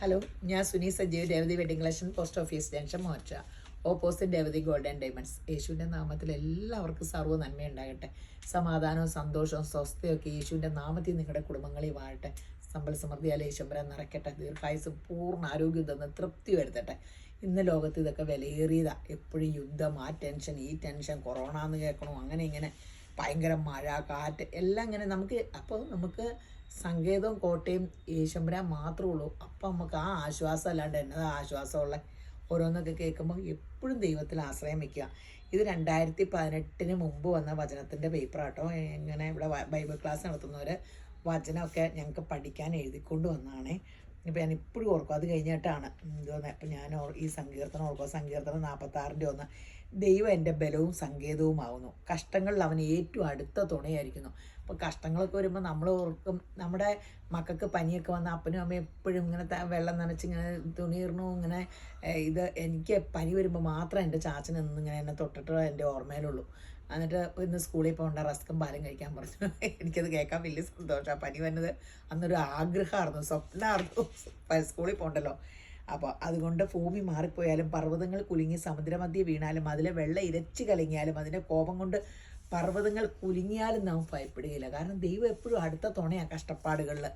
Hello, ഞാൻ Suni Sajeev, Revathi wedding collection, post office junction, Morcha, opposite Revathi gold and diamonds. യേശുവിൻ്റെ നാമത്തിൽ എല്ലാവർക്കും സർവ്വ നന്മയുണ്ടാകട്ടെ. സമാധാനവും സന്തോഷവും സ്വസ്ഥയൊക്കെ യേശുവിൻ്റെ നാമത്തിൽ നിങ്ങളുടെ കുടുംബങ്ങളിൽ വാഴട്ടെ. സമ്പൽ സമൃദ്ധിയാൽ ഈശ്വരൻ നിറയ്ക്കട്ടെ. ദീർഘായുസ് പൂർണ്ണ ആരോഗ്യം തന്ന് തൃപ്തി വരുത്തട്ടെ. ഇന്ന് ലോകത്ത് ഇതൊക്കെ വിലയേറിയതാണ്. എപ്പോഴും യുദ്ധം, ആ ടെൻഷൻ, ഈ ടെൻഷൻ, കൊറോണ എന്ന് കേൾക്കണോ, അങ്ങനെ ഇങ്ങനെ ഭയങ്കര മഴ, കാറ്റ് എല്ലാം ഇങ്ങനെ നമുക്ക് സങ്കേതവും കോട്ടയും യേശുമ്പരാൻ മാത്രമേ ഉള്ളൂ. അപ്പം നമുക്ക് ആ ആശ്വാസം അല്ലാണ്ട് എന്നതാ ആശ്വാസമുള്ള ഓരോന്നൊക്കെ കേൾക്കുമ്പോൾ എപ്പോഴും ദൈവത്തിൽ ആശ്രയം വയ്ക്കുക. ഇത് 2018 മുമ്പ് വന്ന വചനത്തിൻ്റെ പേപ്പറാട്ടോ. ഇങ്ങനെ ഇവിടെ ബൈബിൾ ക്ലാസ് നടത്തുന്നവർ വചനമൊക്കെ ഞങ്ങൾക്ക് പഠിക്കാൻ എഴുതിക്കൊണ്ട് വന്നതാണേ. ഇപ്പം ഞാൻ ഇപ്പോഴും ഓർക്കും, അത് കഴിഞ്ഞിട്ടാണ് എന്തോന്ന്. അപ്പം ഞാൻ ഈ സങ്കീർത്തനം ഓർക്കുക. സങ്കീർത്തനം 46:1, ദൈവം എൻ്റെ ബലവും സങ്കേതവുമാവുന്നു, കഷ്ടങ്ങളിൽ അവൻ ഏറ്റവും അടുത്ത തുണയായിരിക്കുന്നു. അപ്പോൾ കഷ്ടങ്ങളൊക്കെ വരുമ്പോൾ നമ്മൾ ഓർക്കും, നമ്മുടെ മക്കൾക്ക് പനിയൊക്കെ വന്ന അപ്പനും അമ്മയും എപ്പോഴും ഇങ്ങനെ വെള്ളം നനച്ച് ഇങ്ങനെ തുണിയിടണു. ഇങ്ങനെ എനിക്ക് പനി വരുമ്പോൾ മാത്രം എൻ്റെ ചാച്ചൻ ഇങ്ങനെ എന്നെ തൊട്ടിട്ട് എൻ്റെ ഓർമ്മയിലുള്ളൂ. എന്നിട്ട് ഇന്ന് സ്കൂളിൽ പോകേണ്ട, റസ്ക്കും പാലും കഴിക്കാൻ പറഞ്ഞു. എനിക്കത് കേൾക്കാൻ വലിയ സന്തോഷമാണ്. പനി വന്നത് അന്നൊരു ആഗ്രഹമായിരുന്നു, സ്വപ്നമായിരുന്നു, സ്കൂളിൽ പോകണ്ടല്ലോ. അപ്പോൾ അതുകൊണ്ട് ഭൂമി മാറിപ്പോയാലും, പർവ്വതങ്ങൾ കുലുങ്ങി സമുദ്രമധ്യേ വീണാലും, അതിലെ വെള്ളം ഇരച്ച് കലങ്ങിയാലും, അതിൻ്റെ കോപം കൊണ്ട് പർവ്വതങ്ങൾ കുലുങ്ങിയാലും നാം ഭയപ്പെടുകയില്ല. കാരണം ദൈവം എപ്പോഴും അടുത്ത തുണയാണ് കഷ്ടപ്പാടുകളിൽ.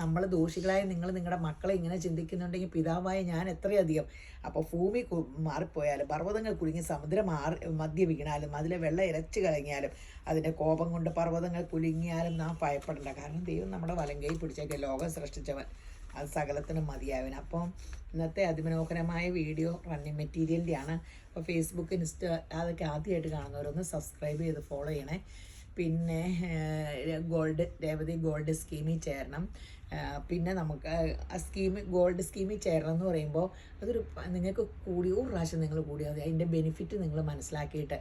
നമ്മൾ ദോഷികളായ നിങ്ങളുടെ മക്കളെ ഇങ്ങനെ ചിന്തിക്കുന്നുണ്ടെങ്കിൽ പിതാവായ ഞാൻ എത്രയധികം. അപ്പോൾ ഭൂമി മാറിപ്പോയാലും, പർവ്വതങ്ങൾ കുലുങ്ങി സമുദ്രം മധ്യ വീണാലും, അതിലെ വെള്ളം ഇരച്ച് കലങ്ങിയാലും, അതിൻ്റെ കോപം കൊണ്ട് പർവ്വതങ്ങൾ കുലുങ്ങിയാലും നാം ഭയപ്പെടേണ്ട. കാരണം ദൈവം നമ്മുടെ വലങ്കൈ പിടിച്ചേക്ക് ലോകം സൃഷ്ടിച്ചവൻ, അത് സകലത്തിനും മതിയാവൻ. അപ്പം ഇന്നത്തെ അതിമനോഹരമായ വീഡിയോ റണ്ണിങ് മെറ്റീരിയലിൻ്റെയാണ്. അപ്പോൾ ഫേസ്ബുക്ക്, ഇൻസ്റ്റ അതൊക്കെ ആദ്യമായിട്ട് കാണുന്നവരൊന്ന് സബ്സ്ക്രൈബ് ചെയ്ത് ഫോളോ ചെയ്യണേ. പിന്നെ രേവതി ഗോൾഡ് സ്കീമിൽ ചേരണം. പിന്നെ നമുക്ക് ആ ഗോൾഡ് സ്കീമിൽ ചേരണം എന്ന് പറയുമ്പോൾ അതൊരു നിങ്ങൾക്ക് ഒരു പ്രാവശ്യം നിങ്ങൾ കൂടിയാൽ മതി. അതിൻ്റെ ബെനിഫിറ്റ് നിങ്ങൾ മനസ്സിലാക്കിയിട്ട്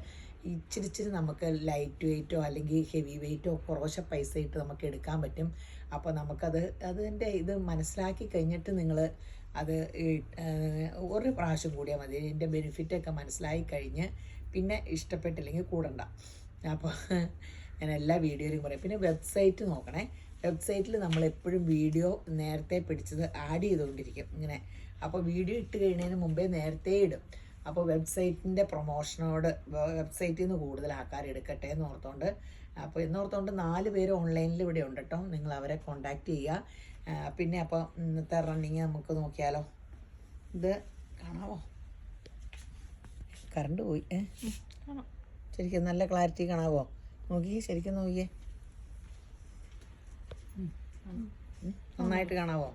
ഇച്ചിരി നമുക്ക് ലൈറ്റ് വെയ്റ്റോ അല്ലെങ്കിൽ ഹെവി വെയ്റ്റോ കുറച്ച് പൈസ ഇട്ട് നമുക്ക് എടുക്കാൻ പറ്റും. അപ്പോൾ അതിൻ്റെ ഇത് മനസ്സിലാക്കി കഴിഞ്ഞിട്ട് നിങ്ങൾ അത് ഒരു പ്രാവശ്യം കൂടിയാൽ മതി. ഇതിൻ്റെ ബെനിഫിറ്റൊക്കെ മനസ്സിലാക്കി കഴിഞ്ഞ് പിന്നെ ഇഷ്ടപ്പെട്ടില്ലെങ്കിൽ കൂടണ്ട. അപ്പോൾ ഞാൻ എല്ലാ വീഡിയോയിലും പറയും. പിന്നെ വെബ്സൈറ്റ് നോക്കണേ. വെബ്സൈറ്റിൽ നമ്മളെപ്പോഴും വീഡിയോ നേരത്തെ പിടിച്ചത് ആഡ് ചെയ്തുകൊണ്ടിരിക്കും ഇങ്ങനെ. അപ്പോൾ വീഡിയോ ഇട്ട് കഴിയുന്നതിന് മുമ്പേ നേരത്തെ ഇടും. അപ്പോൾ വെബ്സൈറ്റിൻ്റെ പ്രൊമോഷനോട് വെബ്സൈറ്റിൽ നിന്ന് കൂടുതൽ ആൾക്കാർ എടുക്കട്ടെ എന്ന് ഓർത്തുകൊണ്ട്, അപ്പോൾ എന്നോർത്തുകൊണ്ട് 4 പേര് ഓൺലൈനിൽ ഇവിടെ ഉണ്ട് കേട്ടോ. നിങ്ങൾ അവരെ കോണ്ടാക്ട് ചെയ്യുക. പിന്നെ അപ്പോൾ ഇന്നത്തെ റണ്ണിങ് നമുക്ക് നോക്കിയാലോ. ഇത് കാണാമോ? കറണ്ട് പോയി. ശരിക്കും നല്ല ക്ലാരിറ്റി കാണാവോ? നോക്കിയേ, ശരിക്കും നോക്കിയേ, നന്നായിട്ട് കാണാവോ?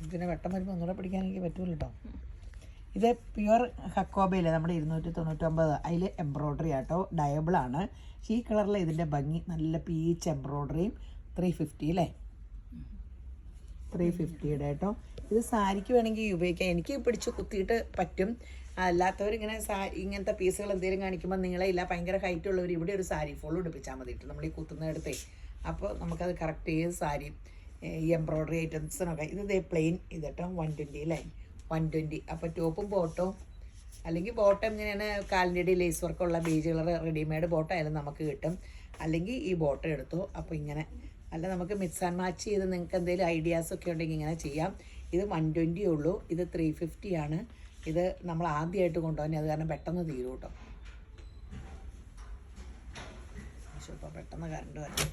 ഇതിനെ വെട്ടം വരുമ്പോൾ ഒന്നുകൂടെ പിടിക്കാൻ എനിക്ക് പറ്റൂല കേട്ടോ. ഇത് പ്യുവർ ഹക്കോബയിലെ നമ്മുടെ 299, അതിൽ എംബ്രോയ്ഡറി ആട്ടോ, ഡയബിളാണ്. ഈ കളറിലെ ഇതിൻ്റെ ഭംഗി, നല്ല പീച്ച് എംബ്രോയ്ഡറിയും. 350 അല്ലേ? 350യുടെ കേട്ടോ. ഇത് സാരിക്ക് വേണമെങ്കിൽ ഉപയോഗിക്കാം. എനിക്ക് പിടിച്ച് കുത്തിയിട്ട് പറ്റും. അല്ലാത്തവരിങ്ങനെ ഇങ്ങനത്തെ പീസുകൾ എന്തെങ്കിലും കാണിക്കുമ്പോൾ നിങ്ങളെ ഇല്ല ഭയങ്കര ഹൈറ്റ് ഉള്ളവർ ഇവിടെ ഒരു സാരി ഫുൾ ഉടുപ്പിച്ചാൽ മതിയിട്ട് നമ്മൾ ഈ കുത്തുന്നിടത്തേ. അപ്പോൾ നമുക്കത് കറക്റ്റ് ഏത് സാരി ഈ എംബ്രോയ്ഡറി ഐറ്റംസിനൊക്കെ. ഇത് പ്ലെയിൻ ഇത് കേട്ടോ, 120 അല്ലേ? 120. അപ്പോൾ ടോപ്പും ബോട്ടവും, അല്ലെങ്കിൽ ബോട്ടം ഇങ്ങനെയാണ് കാലിൻ്റെ ഇടയിൽ ലേസ് വർക്കുള്ള ബേജ് കളർ റെഡിമെയ്ഡ് ബോട്ടം ആയാലും നമുക്ക് കിട്ടും. അല്ലെങ്കിൽ ഈ ബോട്ടം എടുത്തു. അപ്പോൾ ഇങ്ങനെ അല്ല, നമുക്ക് മിക്സ് ആൻഡ് മാച്ച് ചെയ്ത് നിങ്ങൾക്ക് എന്തെങ്കിലും ഐഡിയാസൊക്കെ ഉണ്ടെങ്കിൽ ഇങ്ങനെ ചെയ്യാം. ഇത് 120 ഉള്ളൂ. ഇത് 350 ആണ്. ഇത് നമ്മൾ ആദ്യമായിട്ട് കൊണ്ടുപോകാൻ, അത് കാരണം പെട്ടെന്ന് തീരും കേട്ടോ. ഇപ്പോൾ പെട്ടെന്ന് കറണ്ട് വരണം.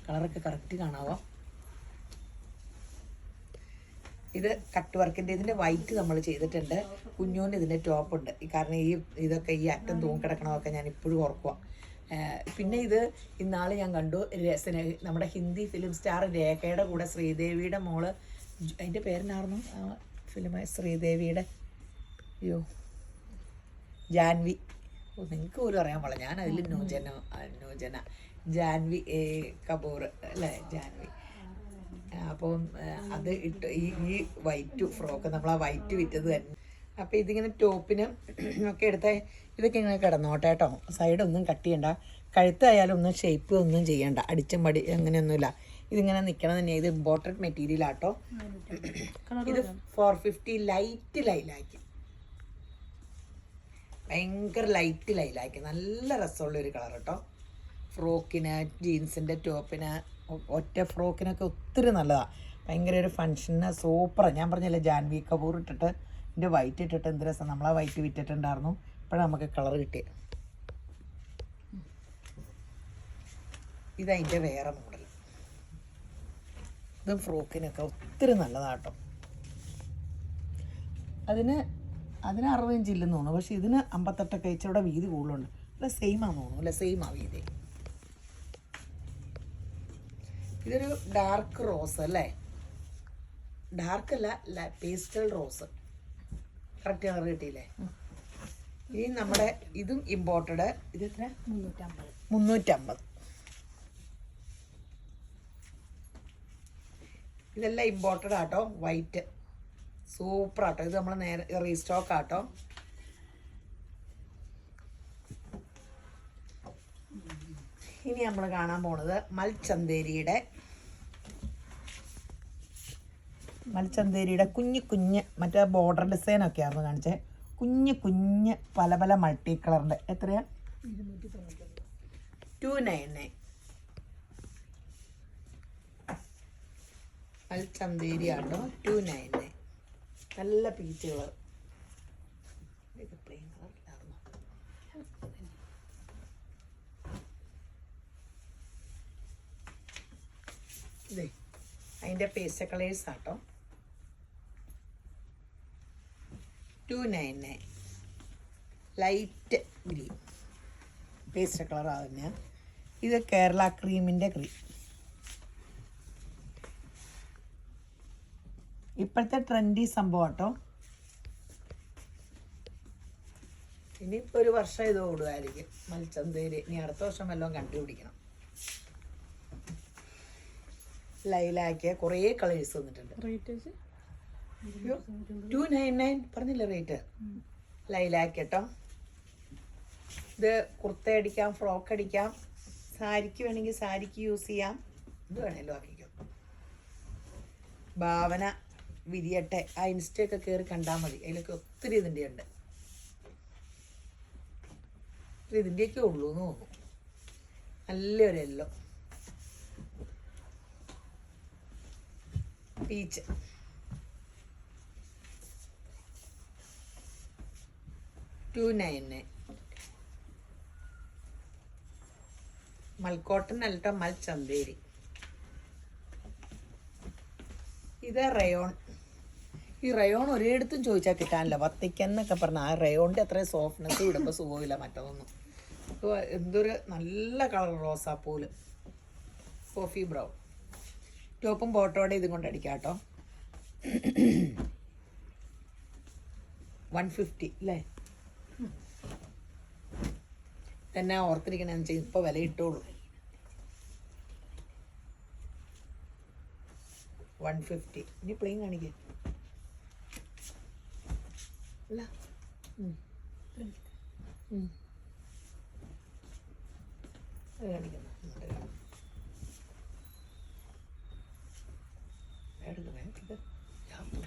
കളറൊക്കെ കറക്റ്റ് കാണാവോ? ഇത് കട്ട് വർക്കിൻ്റെ, ഇതിൻ്റെ വൈറ്റ് നമ്മൾ ചെയ്തിട്ടുണ്ട്. കുഞ്ഞൂന് ഇതിൻ്റെ ടോപ്പുണ്ട്. കാരണം ഇതൊക്കെ ഈ അറ്റം തൂങ്ങിക്കിടക്കണമൊക്കെ ഞാൻ ഇപ്പോഴും ഓർക്കുക. പിന്നെ ഇത് ഇന്നാൾ ഞാൻ കണ്ടു, നമ്മുടെ ഹിന്ദി ഫിലിം സ്റ്റാർ രേഖയുടെ കൂടെ ശ്രീദേവിയുടെ മോള്, അതിൻ്റെ പേരെന്നായിരുന്നു ഫിലിം, ശ്രീദേവിയുടെ ജാൻവി. നിങ്ങൾക്ക് പോലും അറിയാൻ പാടില്ല. ഞാൻ അതിൽ നൂജന ജാൻവി കപൂർ അല്ലേ, ജാൻവി. അപ്പം അത് ഇട്ട് ഈ വൈറ്റ് ഫ്രോക്ക് നമ്മൾ ആ വൈറ്റ് വിറ്റത് തന്നെ. അപ്പോൾ ഇതിങ്ങനെ ടോപ്പിന് ഒക്കെ എടുത്താൽ ഇതൊക്കെ ഇങ്ങനെ കിടന്നോട്ടെ കേട്ടോ. സൈഡൊന്നും കട്ട് ചെയ്യണ്ട, കഴുത്തായാലും ഒന്നും ഷേപ്പ് ഒന്നും ചെയ്യണ്ട, അടിച്ചും പടി അങ്ങനെയൊന്നുമില്ല. ഇതിങ്ങനെ നിൽക്കണം തന്നെ. ഇത് ഇമ്പോർട്ടൻറ്റ് മെറ്റീരിയലാട്ടോ. ഇത് 450 ലൈറ്റ് ലൈലാക്കി, ഭയങ്കര ലൈറ്റ് ലൈലാക്കി, നല്ല രസമുള്ളൊരു കളർ കേട്ടോ. ഫ്രോക്കിന്, ജീൻസിൻ്റെ ടോപ്പിന് ഒറ്റ ഫ്രോക്കിനൊക്കെ ഒത്തിരി നല്ലതാണ്. ഭയങ്കര ഒരു ഫങ്ഷന് സൂപ്പറാണ്. ഞാൻ പറഞ്ഞില്ലേ ജാൻവി കപൂർ ഇട്ടിട്ട് എൻ്റെ വൈറ്റ് ഇട്ടിട്ട് എന്ത് രസം. നമ്മളാ വൈറ്റ് വിറ്റിട്ടുണ്ടായിരുന്നു. ഇപ്പോഴാണ് നമുക്ക് കളർ കിട്ടിയത്. ഇതതിൻ്റെ വേറെ മോഡൽ. ഇത് ഫ്രോക്കിനൊക്കെ ഒത്തിരി നല്ലതാട്ടോ. അതിന് 60 ഇഞ്ച് ഇല്ലെന്ന് തോന്നുന്നു. പക്ഷേ ഇതിന് 58 ഇച്ചിവിടെ വീതി കൂടുതലുണ്ട്. അല്ല സെയിമാണെന്ന് തോന്നുന്നു. അല്ല സെയിമാ വീതി. ഇതൊരു ഡാർക്ക് റോസ് അല്ലേ? ഡാർക്കല്ല, പേസ്റ്റൽ റോസ്. കറക്റ്റ് കളർ കിട്ടിയില്ലേ? ഇനി നമ്മുടെ ഇതും ഇമ്പോർട്ടഡ്. ഇത് എത്ര? 350. ഇതെല്ലാം ഇമ്പോർട്ടഡ് ആട്ടോ. വൈറ്റ് സൂപ്പർ ആട്ടോ. ഇത് നമ്മൾ നേരെ റീസ്റ്റോക്ക് ആട്ടോ. ഇനി നമ്മൾ കാണാൻ പോണത് മൽച്ചന്തേരിയുടെ കുഞ്ഞ് മറ്റേ ബോർഡർ ഡിസൈനൊക്കെ ആയിരുന്നു കാണിച്ചേ. കുഞ്ഞ് പല മൾട്ടി കളറിൻ്റെ. എത്രയാ? 299. മൽച്ചന്തേരി ആട്ടോ. 299. നല്ല പീച്ച് കളർ. ഇത് പ്ലെയിൻ കളറിലായിരുന്നു. ഇതേ അതിൻ്റെ പേസ്റ്റ് കളേഴ്സ് ആട്ടോ. 299. ലൈറ്റ് ഗ്രീൻ പേസ്റ്റ് കളർ ആവുന്ന. ഇത് കേരള ക്രീമിൻ്റെ ക്രീം. ഇപ്പോഴത്തെ ട്രെൻഡി സംഭവം കേട്ടോ. ഇനിയിപ്പോൾ ഒരു വർഷം ഇത് ഓടുമായിരിക്കും മൽച്ചന്തേരി. ഇനി അടുത്ത വർഷം വല്ലതും കണ്ടുപിടിക്കണം. ലൈലാക്കിയ കുറേ കളേഴ്സ് വന്നിട്ടുണ്ട്. 299 പറഞ്ഞില്ല റേറ്റ്. ലൈലാക്ക് കേട്ടോ. ഇത് കുർത്ത അടിക്കാം, ഫ്രോക്ക് അടിക്കാം, സാരിക്ക് വേണമെങ്കിൽ സാരിക്ക് യൂസ് ചെയ്യാം. ഇത് വേണമല്ലോ ആക്കിക്കോ. ഭാവന വിരിയട്ടെ ആ ഇൻസ്റ്റയൊക്കെ കയറി കണ്ടാൽ മതി. അതിലൊക്കെ ഒത്തിരി ഇതിൻ്റെ ഉണ്ട്. ഇതിൻ്റെയൊക്കെ ഉള്ളൂ എന്ന് തോന്നുന്നു. നല്ലൊരു യെല്ലോ പീച്ച്. $299. മൽക്കോട്ടൻ അല്ലട്ടോ, മൽച്ചന്തേരി. ഇത് റയോൺ. ഈ റയോൺ ഒരിടത്തും ചോദിച്ചാൽ കിട്ടാനില്ല. വത്തിക്കെന്നൊക്കെ പറഞ്ഞാൽ ആ റയോണിൻ്റെ അത്രയും സോഫ്റ്റ്നെസ് ഇടുമ്പോൾ സുഖമില്ല മറ്റൊന്നും. അപ്പോൾ എന്തൊരു നല്ല കളർ റോസാപ്പൂല്. Coffee brown. ടോപ്പും ബോട്ടോടെ ഇതും കൊണ്ട് അടിക്കാം കേട്ടോ. 150 അല്ലേ? തന്നെ ഓർത്തിരിക്കണമെന്ന് വെച്ചാൽ ഇപ്പോൾ വില ഇട്ടോളൂ. 150. ഇനി പ്ലെയിൻ കാണിക്കേ. അല്ല കാണിക്കുന്ന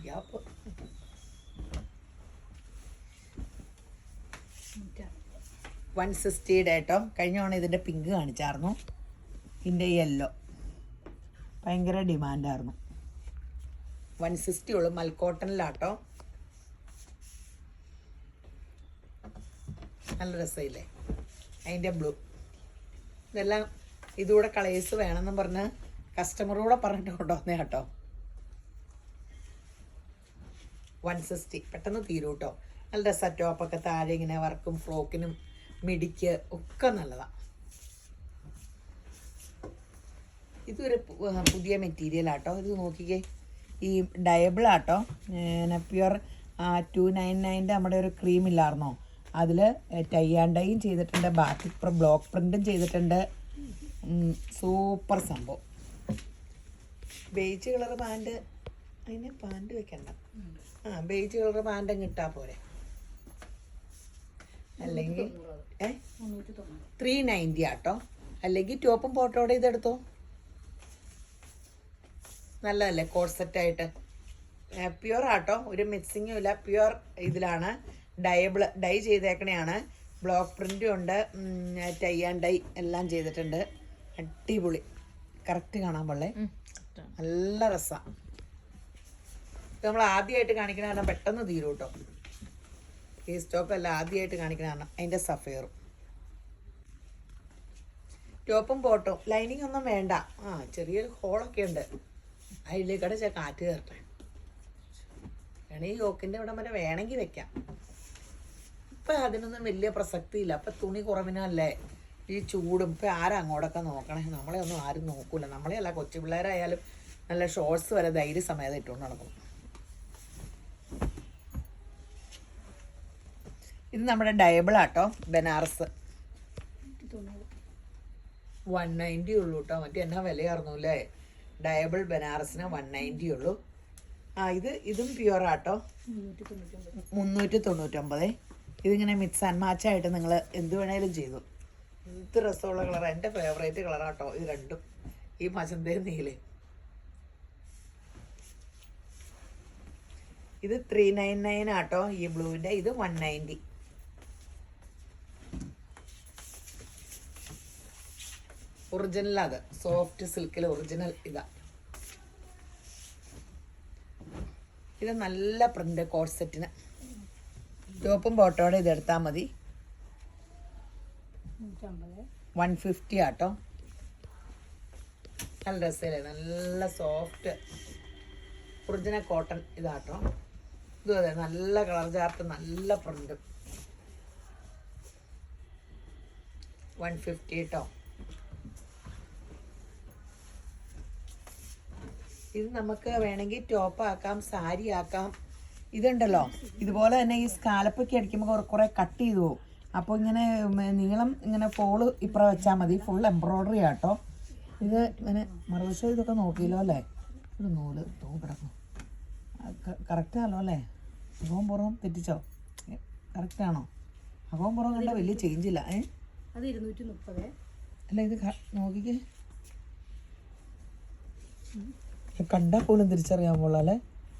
ഗ്യാപ്പ് 160 കേട്ടോ. കഴിഞ്ഞ തവണ ഇതിൻ്റെ പിങ്ക് കാണിച്ചായിരുന്നു. ഇതിൻ്റെ യെല്ലോ ഭയങ്കര ഡിമാൻഡായിരുന്നു. 160 ഉള്ളു. മൽക്കോട്ടനിലാട്ടോ. നല്ല രസമില്ലേ? അതിൻ്റെ ബ്ലൂ. ഇതെല്ലാം ഇതുകൂടെ കളേഴ്സ് വേണമെന്ന് പറഞ്ഞ് കസ്റ്റമറൂടെ പറഞ്ഞിട്ട് കൊണ്ടുവന്നേ കേട്ടോ. 160 പെട്ടെന്ന് തീരും കേട്ടോ. നല്ല രസം. ടോപ്പൊക്കെ താഴെ ഇങ്ങനെ വർക്കും ഫ്രോക്കിനും മിടിക്ക് ഒക്കെ നല്ലതാണ്. ഇതൊരു പുതിയ മെറ്റീരിയൽ ആട്ടോ. ഇത് നോക്കിക്കേ. ഈ ഡയബിൾ ആട്ടോ. പ്യുർ 299 നമ്മുടെ ഒരു ക്രീം ഇല്ലായിരുന്നോ, അതിൽ ടൈ ആൻഡ് ഡൈയും ചെയ്തിട്ടുണ്ട്, ബാറ്റിക് ബ്ലോക്ക് പ്രിൻറ്റും ചെയ്തിട്ടുണ്ട്. സൂപ്പർ സംഭവം. Beige colour pant. അതിന് പാൻറ്റ് വെക്കണ്ട. ബേജ് കളർ പാൻറ്റ് അങ്ങ് ഇട്ടാൽ പോരെ. അല്ലെങ്കിൽ 390 ആട്ടോ. അല്ലെങ്കിൽ ടോപ്പും പോട്ടോടെ ഇതെടുത്തോ. നല്ലതല്ലേ കോഡ് സെറ്റായിട്ട്. പ്യുർ ആട്ടോ. ഒരു മിക്സിങ്ങും ഇല്ല. പ്യുർ ഇതിലാണ്. ഡൈ ചെയ്തേക്കണെയാണ്. ബ്ലോക്ക് പ്രിൻറ്റും ഉണ്ട്. ടൈ ആൻഡ് ഡൈ എല്ലാം ചെയ്തിട്ടുണ്ട്. അടിപൊളി. കറക്റ്റ് കാണാൻ പാടില്ലേ, നല്ല രസമാണ്. ഇത് നമ്മൾ ആദ്യമായിട്ട് കാണിക്കണ കാരണം പെട്ടെന്ന് തീരും കേട്ടോ. ഈ സ്റ്റോക്കല്ല ആദ്യമായിട്ട് കാണിക്കണ കാരണം അതിൻ്റെ സഫയറും ടോപ്പും ബോട്ടും ലൈനിങ് ഒന്നും വേണ്ട. ചെറിയൊരു ഹോളൊക്കെ ഉണ്ട്, അതിലേക്കടെ കാറ്റ് കയറട്ടെ. വേണമെങ്കിൽ യോക്കിൻ്റെ ഇവിടം വരെ വേണമെങ്കിൽ വെക്കാം. ഇപ്പം അതിനൊന്നും വലിയ പ്രസക്തിയില്ല. അപ്പം തുണി കുറവിനല്ലേ ഈ ചൂടും. ഇപ്പം ആരാ അങ്ങോട്ടൊക്കെ നോക്കണേ? നമ്മളെ ഒന്നും ആരും നോക്കൂല. നമ്മളെ അല്ല, കൊച്ചു പിള്ളേരായാലും നല്ല ഷോർട്സ് വരെ ധൈര്യസമേതം ഇട്ടുകൊണ്ട് നടക്കണം. ഇത് നമ്മുടെ ഡയബിളാട്ടോ, ബനാറസ് 190 ഉള്ളൂ കേട്ടോ. മറ്റേ എന്നാ വിലയായിരുന്നു അല്ലേ? ഡയബിൾ ബനാറസിന് 190 ഉള്ളൂ. ഇതും പ്യുവറാട്ടോ, 399. ഇതിങ്ങനെ മിക്സ് ആൻഡ് മാച്ചായിട്ട് നിങ്ങൾ എന്ത് വേണേലും ചെയ്തു. എന്ത് രസമുള്ള കളറാണ്. എൻ്റെ ഫേവറേറ്റ് കളറാട്ടോ ഇത് രണ്ടും, ഈ മജന്തയും നീലയും. ഇത് 399 ആട്ടോ ഈ ബ്ലൂവിൻ്റെ. ഇത് 190. ഒറിജിനൽ, അത് സോഫ്റ്റ് സിൽക്കിൽ ഒറിജിനൽ ഇതാ. ഇത് നല്ല പ്രിന്റ് കോട്ട് സെറ്റിന്. ടോപ്പും ബോട്ടോടെ ഇതെടുത്താൽ മതി. 150 ആട്ടോ. നല്ല രസമല്ലേ, നല്ല സോഫ്റ്റ് ഒറിജിനൽ കോട്ടൺ ഇതാട്ടോ. ഇതും അതെ, നല്ല കളർ ചാർട്ട്, നല്ല പ്രിന്റ്. 150 കേട്ടോ. ഇത് നമുക്ക് വേണമെങ്കിൽ ടോപ്പ് ആക്കാം, സാരി ആക്കാം. ഇതുണ്ടല്ലോ, ഇതുപോലെ തന്നെ ഈ സ്കാലപ്പൊക്കെ അടിക്കുമ്പോൾ കുറേ കട്ട് ചെയ്തു പോകും. അപ്പോൾ ഇങ്ങനെ നീളം ഇങ്ങനെ ഫോള് ഇപ്പുറം വെച്ചാൽ മതി. ഫുൾ എംബ്രോയ്ഡറി ആട്ടോ. ഇത് ഇങ്ങനെ മറുവശം ഇതൊക്കെ നോക്കിയല്ലോ അല്ലേ? ഒരു നൂല് കിടക്കും. കറക്റ്റാണല്ലോ അല്ലേ? അകവും പുറവും തെറ്റിച്ചോ? കറക്റ്റാണോ? അകവും പുറവും കണ്ട വലിയ ചേഞ്ചില്ല. അത് 230. അല്ല ഇത് നോക്കിക്കേ, കണ്ടാൽ പോലും തിരിച്ചറിയാൻ പോള അല്ലേ?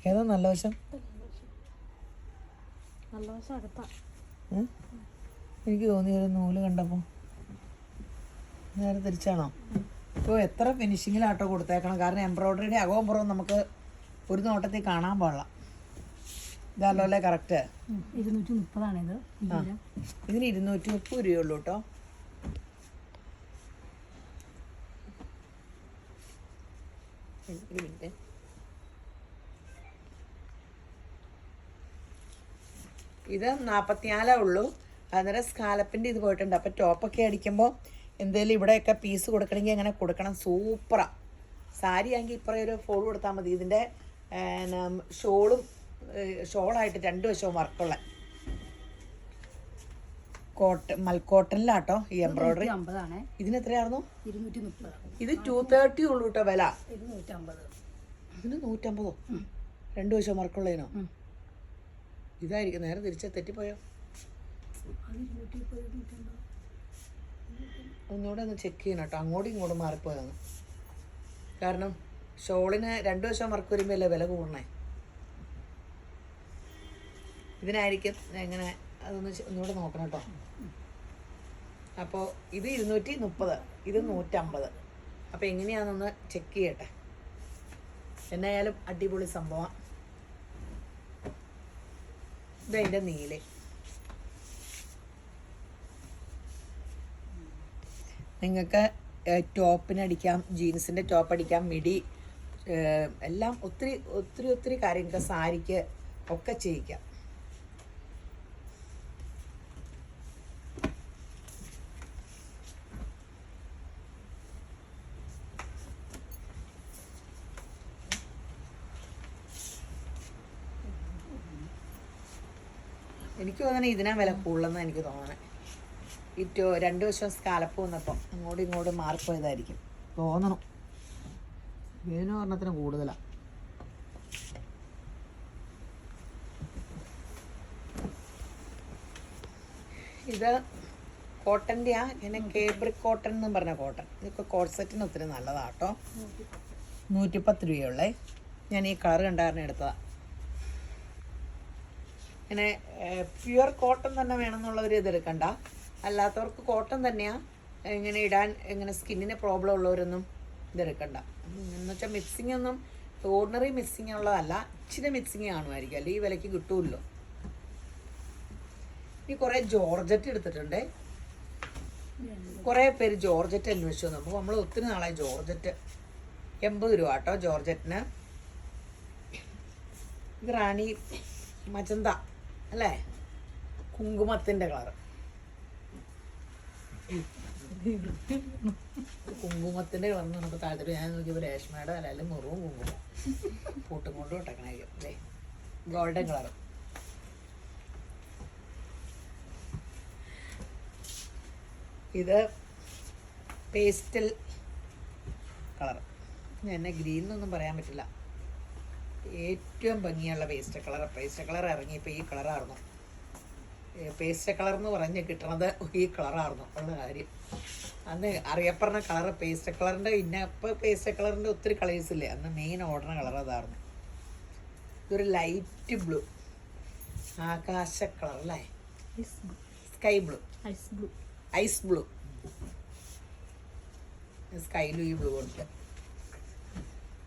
ഏതാ നല്ല വശം? എനിക്ക് തോന്നിയൊരു നൂല് കണ്ടപ്പോൾ നേരെ തിരിച്ചാണോ? ഇപ്പോൾ എത്ര ഫിനിഷിങ്ങിലാട്ടോ കൊടുത്തേക്കണം. കാരണം എംബ്രോയ്ഡറിയുടെ അകവും പുറവും നമുക്ക് ഒരു നോട്ടത്തിൽ കാണാൻ പാടില്ല. ഇതല്ലോ അല്ലേ കറക്റ്റ്? 230 ഇതിന് 230 രൂപയുള്ളൂ കേട്ടോ. ഇത് 44 ഉള്ളൂ. അന്നേരം സ്കാലപ്പിൻ്റെ ഇത് പോയിട്ടുണ്ട്. അപ്പോൾ ടോപ്പൊക്കെ അടിക്കുമ്പോൾ എന്തെങ്കിലും ഇവിടെയൊക്കെ പീസ് കൊടുക്കണമെങ്കിൽ അങ്ങനെ കൊടുക്കണം. സൂപ്പറാണ്. സാരി ആണെങ്കിൽ ഇപ്പറേ ഒരു ഫോൾ കൊടുത്താൽ മതി. ഇതിൻ്റെ ഷോളായിട്ട് 2 വശവും വർക്കുള്ള മൽക്കോട്ടനിലാട്ടോ ഈ എംബ്രോയ്ഡറി. ഇതിന് എത്രയായിരുന്നു? 230. ഇത് 230 ഉള്ളൂ കേട്ടോ വില. ഇതിന് 150. 2 വശവും വർക്കുള്ളതിനോ? ഇതായിരിക്കും. നേരെ തിരിച്ച് തെറ്റിപ്പോയോ? ഒന്നുകൂടെ ഒന്ന് ചെക്ക് ചെയ്യണം കേട്ടോ. അങ്ങോട്ടും ഇങ്ങോട്ടും മാറിപ്പോയാണ്. കാരണം ഷോളിന് 2 വശം വർക്ക് വരുമ്പോൾ അല്ലേ വില കൂടണേ. ഇതിനായിരിക്കും എങ്ങനെ, അതൊന്ന് ഒന്നുകൂടെ നോക്കണം കേട്ടോ. അപ്പോൾ ഇത് 230, ഇത് 150. അപ്പോൾ എങ്ങനെയാണെന്നൊന്ന് ചെക്ക് ചെയ്യട്ടെ. എന്നായാലും അടിപൊളി സംഭവം. ഇതതിൻ്റെ നീല. നിങ്ങൾക്ക് ടോപ്പിനടിക്കാം, ജീൻസിൻ്റെ ടോപ്പ് അടിക്കാം, മിഡി എല്ലാം ഒത്തിരി ഒത്തിരി ഒത്തിരി കാര്യങ്ങൾക്ക്, സാരിക്ക് ഒക്കെ ചെയ്യിക്കാം. എനിക്ക് തോന്നണേ ഇതിനാ വില കൂടുതലെന്ന് എനിക്ക് തോന്നണേ. ഈ 2 വശം സ്കാലപ്പ് വന്നപ്പം അങ്ങോട്ടും ഇങ്ങോട്ടും മാറിപ്പോയതായിരിക്കും തോന്നണം. ഇതിന് പറഞ്ഞത്തിന് കൂടുതലാണ്. ഇത് കോട്ടൻ്റെയാ, ഇങ്ങനെ കേബ്രിക് കോട്ടൺ എന്നും പറഞ്ഞ കോട്ടൺ. ഇതൊക്കെ കോട്ട് സെറ്റിന് ഒത്തിരി നല്ലതാട്ടോ. 110 രൂപയുള്ളേ. ഞാൻ ഈ കളർ കണ്ടായിരുന്നു എടുത്തതാണ്. ഇങ്ങനെ പ്യുവർ കോട്ടൺ തന്നെ വേണമെന്നുള്ളവർ ഇതെടുക്കണ്ട. അല്ലാത്തവർക്ക് കോട്ടൺ തന്നെയാണ് ഇങ്ങനെ ഇടാൻ. ഇങ്ങനെ സ്കിന്നിന് പ്രോബ്ലം ഉള്ളവരൊന്നും ഇതെടുക്കണ്ട. എന്നുവെച്ചാൽ മിക്സിംഗ് ഒന്നും ഓർഡിനറി മിക്സിംഗ് ഉള്ളതല്ല, ഇച്ചിരി മിക്സിങ് കാണുമായിരിക്കും, അല്ലെങ്കിൽ ഈ വിലയ്ക്ക് കിട്ടുമല്ലോ. ഈ കുറേ ജോർജറ്റ് എടുത്തിട്ടുണ്ട്. കുറേ പേര് ജോർജറ്റ് അന്വേഷിച്ചു വന്നു. അപ്പോൾ നമ്മൾ ഒത്തിരി നാളായി ജോർജറ്റ്. 80 രൂപ കേട്ടോ ജോർജറ്റിന്. ഇത് റാണി മജന്ത അല്ലേ, കുങ്കുമത്തിൻ്റെ കളറ്. കുങ്കുമത്തിൻ്റെ കളർന്ന് നമുക്ക് താല്പര്യം. ഞാൻ നോക്കിയപ്പോൾ രേഷ്മയുടെ അല്ലെങ്കിൽ മുറിവും കുങ്കുമം പൂട്ടും കൊണ്ടും ഇട്ടേക്കണേ അല്ലേ, ഗോൾഡൻ കളർ. ഇത് പേസ്റ്റൽ കളർ. എന്നെ ഗ്രീൻ എന്നൊന്നും പറയാൻ പറ്റില്ല. ഏറ്റവും ഭംഗിയുള്ള പേസ്റ്റൽ കളർ ഇറങ്ങിയപ്പോൾ ഈ കളറായിരുന്നു. പേസ്റ്റൽ കളർ എന്ന് പറഞ്ഞ് കിട്ടണത് ഈ കളറായിരുന്നു ഉള്ള കാര്യം. അന്ന് അറിയപ്പെടുന്ന കളർ പേസ്റ്റൽ കളറിൻ്റെ. ഇപ്പോൾ പേസ്റ്റൽ കളറിൻ്റെ ഒത്തിരി കളേഴ്സ് ഇല്ലേ, അന്ന് മെയിൻ ഓടുന്ന കളർ അതായിരുന്നു. ഇതൊരു ലൈറ്റ് ബ്ലൂ, ആകാശ കളർ അല്ലേ, sky blue, ice blue, sky blue. ഈ ബ്ലൂ ഉണ്ട്.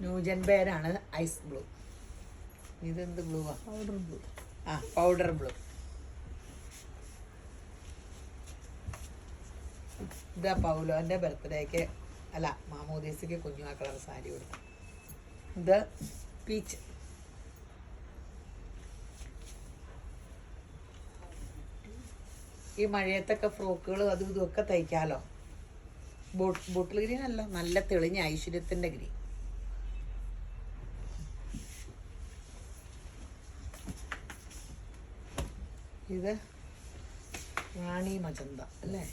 ന്യൂജൻ പേരാണ് ഐസ് ബ്ലൂ. ഇതെന്ത് ബ്ലൂ ആ, പൗഡർ ബ്ലൂ. ആ, പൗഡർ ബ്ലൂ. ഇതാ പൗലോൻ്റെ ബർത്ത്ഡേക്ക് അല്ല മാമോദീസയ്ക്ക് കുഞ്ഞു കളർ സാരി കൊടുത്തു. ഇത് പീച്ച്. ഈ മഴയത്തൊക്കെ ഫ്രോക്കുകൾ അതും ഇതുമൊക്കെ തയ്ക്കാമല്ലോ. ബോട്ടിൽ ഗ്രീൻ അല്ല, നല്ല തെളിഞ്ഞ ഐശ്വര്യത്തിൻ്റെ ഗ്രീൻ. ഇത് റാണി മജന്ത അല്ലേ,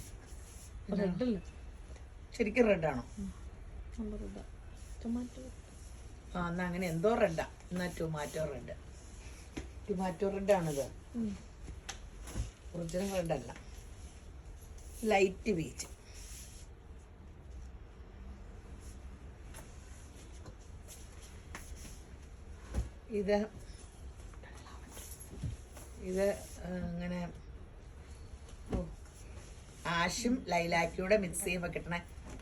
റെഡല്ല, ശരിക്കും റെഡാണോ? ആ എന്നാൽ അങ്ങനെ എന്തോ റെഡാ. എന്നാൽ ടൊമാറ്റോ റെഡാണിത്. ഒറിജിനൽ റെഡല്ല, ലൈറ്റ് പീച്ച്. ഇത് അങ്ങനെ ആഷും ലൈലാക്കിയുടെ മിക്സ് ചെയ്യുമ്പോൾ കിട്ടണ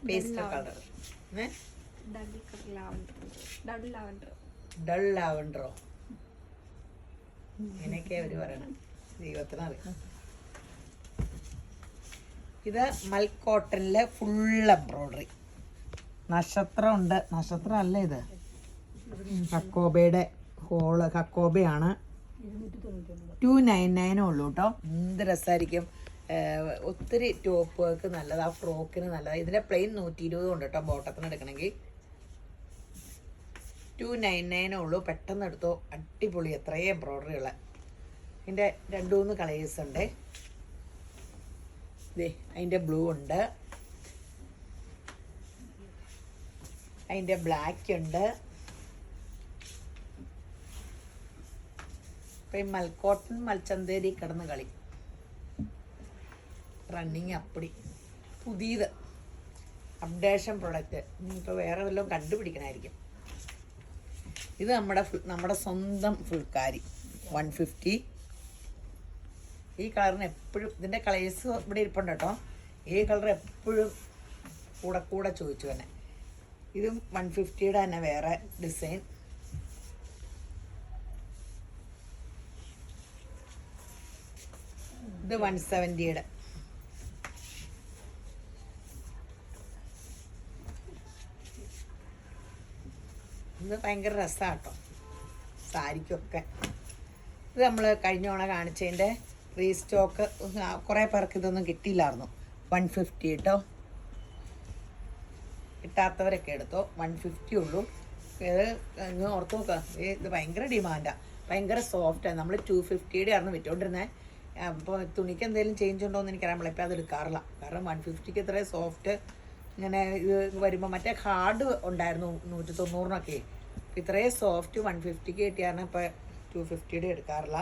പേസ്റ്റൽ കളർ. ഡൾ ലാവൻഡറോ ഇങ്ങനെയൊക്കെയാ അവർ പറയണം, ദൈവത്തിനറിയാം. ഇത് മൽക്കോട്ടനിലെ ഫുൾ എംബ്രോയ്ഡറി. നക്ഷത്രം ഉണ്ട്, നക്ഷത്രം അല്ല ഇത്, ഹക്കോബയുടെ ഹോള്. ഹക്കോബയാണ്. 299 ഉള്ളൂ കേട്ടോ. എന്ത് രസമായിരിക്കും. ഒത്തിരി ടോപ്പ് വർക്ക് നല്ലത്, ആ ഫ്രോക്കിന് നല്ലതാണ്. ഇതിൻ്റെ പ്ലെയിൻ 120 ഉണ്ട് കേട്ടോ ബോട്ടത്തിന് എടുക്കണമെങ്കിൽ. 299 ഉള്ളൂ. പെട്ടെന്ന് എടുത്തോ, അടിപൊളി. എത്രയും എംബ്രോയ്ഡറി ഉള്ള. ഇതിൻ്റെ 2-3 കളേഴ്സ് ഉണ്ട്. ഇതേ അതിൻ്റെ ബ്ലൂ ഉണ്ട്, അതിൻ്റെ ബ്ലാക്ക് ഉണ്ട്. ഇപ്പം ഈ മൽക്കോട്ടൻ മൽച്ചന്തേരി കിടന്ന് കളി റണ്ണിങ് അപ്പടി പുതിയത് അപ്ഡേഷൻ പ്രൊഡക്റ്റ്. ഇപ്പോൾ വേറെ വല്ലതും കണ്ടുപിടിക്കണമായിരിക്കും. ഇത് നമ്മുടെ സ്വന്തം ഫുൾക്കാരി 150. ഈ കളറിന് എപ്പോഴും ഇതിൻ്റെ കളേഴ്സ് ഇവിടെ ഇരിപ്പുണ്ട് കേട്ടോ. ഈ കളർ എപ്പോഴും കൂടെ ചോദിച്ചു തന്നെ. ഇതും 150യുടെ തന്നെ വേറെ ഡിസൈൻ. ഇത് 170യുടെ. ഇത് ഭയങ്കര രസമാണ് കേട്ടോ സാരിക്കൊക്കെ. ഇത് നമ്മൾ കഴിഞ്ഞ തവണ കാണിച്ചതിൻ്റെ റീസ്റ്റോക്ക്. കുറേ പേർക്ക് ഇതൊന്നും കിട്ടിയില്ലായിരുന്നു. 150 കേട്ടോ. കിട്ടാത്തവരൊക്കെ എടുത്തോ. 150 ഉള്ളൂ. ഇത് ഓർത്ത് നോക്കുക, ഇത് ഭയങ്കര ഡിമാൻഡാണ്, ഭയങ്കര സോഫ്റ്റാണ്. നമ്മൾ 250യുടെ ആയിരുന്നു വിറ്റുകൊണ്ടിരുന്നത്. അപ്പോൾ തുണിക്ക് എന്തെങ്കിലും ചേഞ്ച് ഉണ്ടോ എന്ന് എനിക്കറിയാൻ പാടില്ല. ഇപ്പോൾ അത് എടുക്കാറില്ല, കാരണം 150ക്ക് ഇത്രയും സോഫ്റ്റ് ഇങ്ങനെ ഇത് വരുമ്പോൾ. മറ്റേ ഹാർഡ് ഉണ്ടായിരുന്നു 190-നൊക്കെ. ഇത്രയും സോഫ്റ്റ് 150ക്ക് കിട്ടിയാണ്. ഇപ്പോൾ 250യുടെ എടുക്കാറില്ല,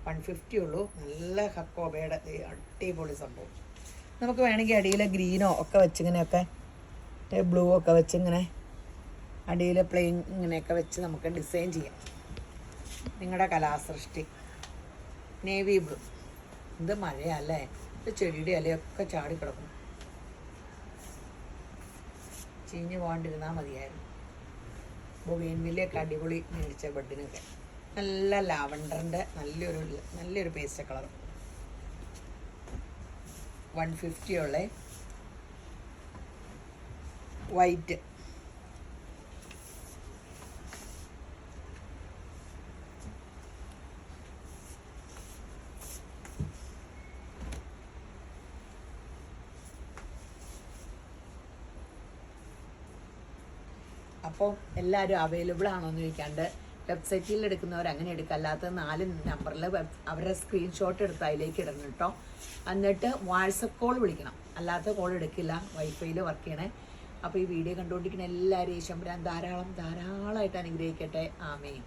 150 ഉള്ളൂ. നല്ല ഹക്കോബയുടെ അടിപൊളി സംഭവം. നമുക്ക് വേണമെങ്കിൽ അടിയിൽ ഗ്രീനോ ഒക്കെ വെച്ചിങ്ങനെയൊക്കെ ബ്ലൂ ഒക്കെ വെച്ചിങ്ങനെ അടിയിൽ പ്ലെയിൻ ഇങ്ങനെയൊക്കെ വെച്ച് നമുക്ക് ഡിസൈൻ ചെയ്യാം. നിങ്ങളുടെ കലാസൃഷ്ടി. Navy blue. ഇത് മഴയല്ലേ, ഇത് ചെടിയുടെ ഇലയൊക്കെ ചാടിക്കിടക്കും. ചീഞ്ഞ് പോകാണ്ടിരുന്നാൽ മതിയായിരുന്നു. ബൊഗെയിൻവില്ലയൊക്കെ അടിപൊളി മേടിച്ച ബെഡിനൊക്കെ. നല്ല ലാവണ്ടറിൻ്റെ നല്ലൊരു പേസ്റ്റ് കളർ. 150 ഉള്ള വൈറ്റ്. അപ്പോൾ എല്ലാവരും അവൈലബിൾ ആണോ എന്ന് ചോദിക്കാണ്ട് വെബ്സൈറ്റിൽ എടുക്കുന്നവർ അങ്ങനെ എടുക്കുക. അല്ലാത്ത 4 നമ്പറിൽ അവരുടെ സ്ക്രീൻഷോട്ട് എടുത്ത് അതിലേക്ക് ഇടണം കേട്ടോ. എന്നിട്ട് വാട്സപ്പ് കോൾ വിളിക്കണം, അല്ലാത്ത കോൾ എടുക്കില്ല. വൈഫൈയിൽ വർക്ക് ചെയ്യണേ. അപ്പോൾ ഈ വീഡിയോ കണ്ടുകൊണ്ടിരിക്കുന്ന എല്ലാവരും ഈശ്വരൻ ധാരാളമായിട്ട് അനുഗ്രഹിക്കട്ടെ. ആമേൻ.